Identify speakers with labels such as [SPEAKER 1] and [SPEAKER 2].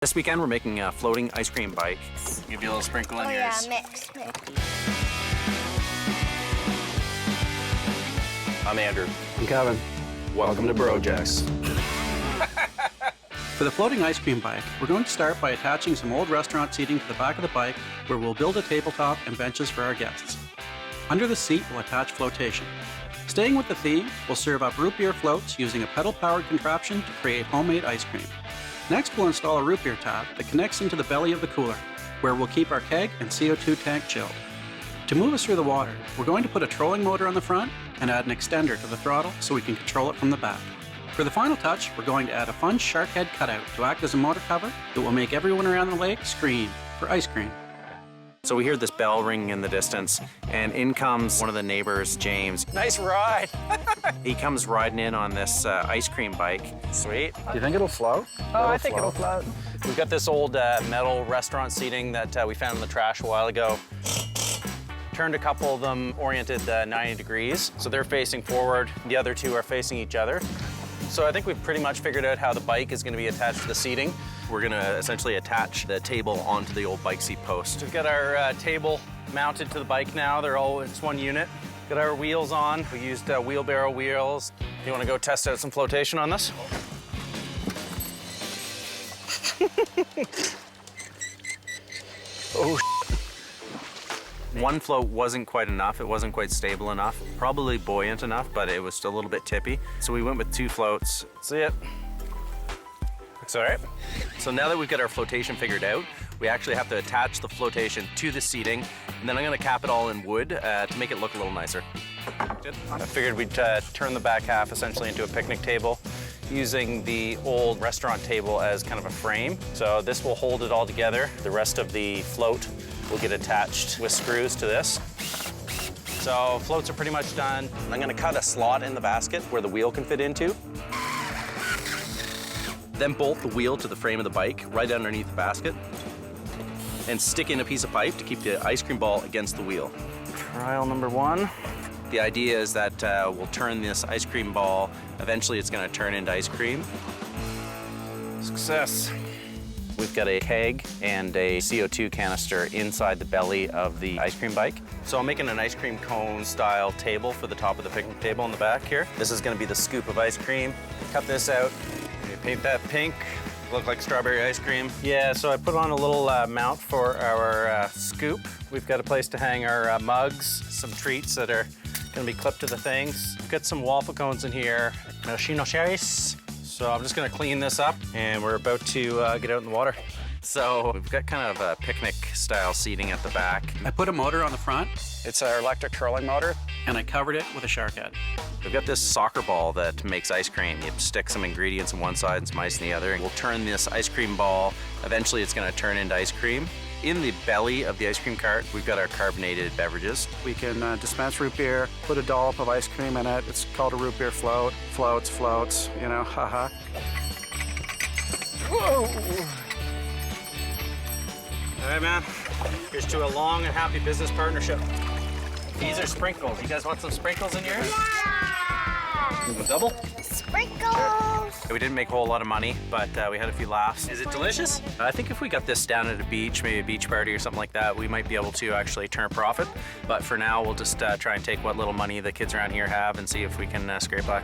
[SPEAKER 1] This weekend we're making a floating ice cream bike. Give you a little sprinkle in yours.
[SPEAKER 2] Yeah, mix.
[SPEAKER 1] I'm Andrew.
[SPEAKER 3] I'm Kevin.
[SPEAKER 1] Welcome to Brojacks.
[SPEAKER 3] For the floating ice cream bike, we're going to start by attaching some old restaurant seating to the back of the bike, where we'll build a tabletop and benches for our guests. Under the seat, we'll attach flotation. Staying with the theme, we'll serve up root beer floats using a pedal-powered contraption to create homemade ice cream. Next, we'll install a root beer tap that connects into the belly of the cooler, where we'll keep our keg and CO2 tank chilled. To move us through the water, we're going to put a trolling motor on the front and add an extender to the throttle so we can control it from the back. For the final touch, we're going to add a fun shark head cutout to act as a motor cover that will make everyone around the lake scream for ice cream.
[SPEAKER 1] So we hear this bell ringing in the distance, and in comes one of the neighbors, James. Nice ride! He comes riding in on this ice cream bike. Sweet.
[SPEAKER 3] Do you think it'll float?
[SPEAKER 1] Oh, I think it'll float. We've got this old metal restaurant seating that we found in the trash a while ago. Turned a couple of them oriented 90 degrees, so they're facing forward. The other two are facing each other. So I think we've pretty much figured out how the bike is going to be attached to the seating. We're going to essentially attach the table onto the old bike seat post. We've got our table mounted to the bike now. It's one unit. Got our wheels on. We used wheelbarrow wheels. You want to go test out some flotation on this? Oh, one float wasn't quite enough. It wasn't quite stable enough. Probably buoyant enough, but it was still a little bit tippy. So we went with 2 floats. See it? Looks all right. So now that we've got our flotation figured out, we actually have to attach the flotation to the seating, and then I'm gonna cap it all in wood to make it look a little nicer. I figured we'd turn the back half essentially into a picnic table, using the old restaurant table as kind of a frame. So this will hold it all together. The rest of the float will get attached with screws to this. So floats are pretty much done. I'm gonna cut a slot in the basket where the wheel can fit into. Then bolt the wheel to the frame of the bike right underneath the basket and stick in a piece of pipe to keep the ice cream ball against the wheel. Trial number 1. The idea is that we'll turn this ice cream ball. Eventually it's gonna turn into ice cream. Success. We've got a keg and a CO2 canister inside the belly of the ice cream bike. So I'm making an ice cream cone style table for the top of the picnic table in the back here. This is gonna be the scoop of ice cream. Cut this out, paint that pink, look like strawberry ice cream. Yeah, so I put on a little mount for our scoop. We've got a place to hang our mugs, some treats that are gonna be clipped to the things. We've got some waffle cones in here, maraschino cherries. So I'm just gonna clean this up, and we're about to get out in the water. So we've got kind of a picnic style seating at the back.
[SPEAKER 3] I put a motor on the front,
[SPEAKER 1] It's our electric trolling motor.
[SPEAKER 3] and I covered it with a shark head.
[SPEAKER 1] We've got this soccer ball that makes ice cream. You stick some ingredients on one side and some ice on the other, and we'll turn this ice cream ball. Eventually it's gonna turn into ice cream. In the belly of the ice cream cart, we've got our carbonated beverages.
[SPEAKER 4] We can dispense root beer, put a dollop of ice cream in it. It's called a root beer float. Floats, you know, haha.
[SPEAKER 1] Whoa! All right, man. Here's to a long and happy business partnership. These are sprinkles. You guys want some sprinkles in yours?
[SPEAKER 2] Yeah!
[SPEAKER 1] A double?
[SPEAKER 2] Sprinkles!
[SPEAKER 1] We didn't make a whole lot of money, but we had a few laughs. Is it delicious? I think if we got this down at a beach, maybe a beach party or something like that, we might be able to actually turn a profit. But for now, we'll just try and take what little money the kids around here have and see if we can scrape by.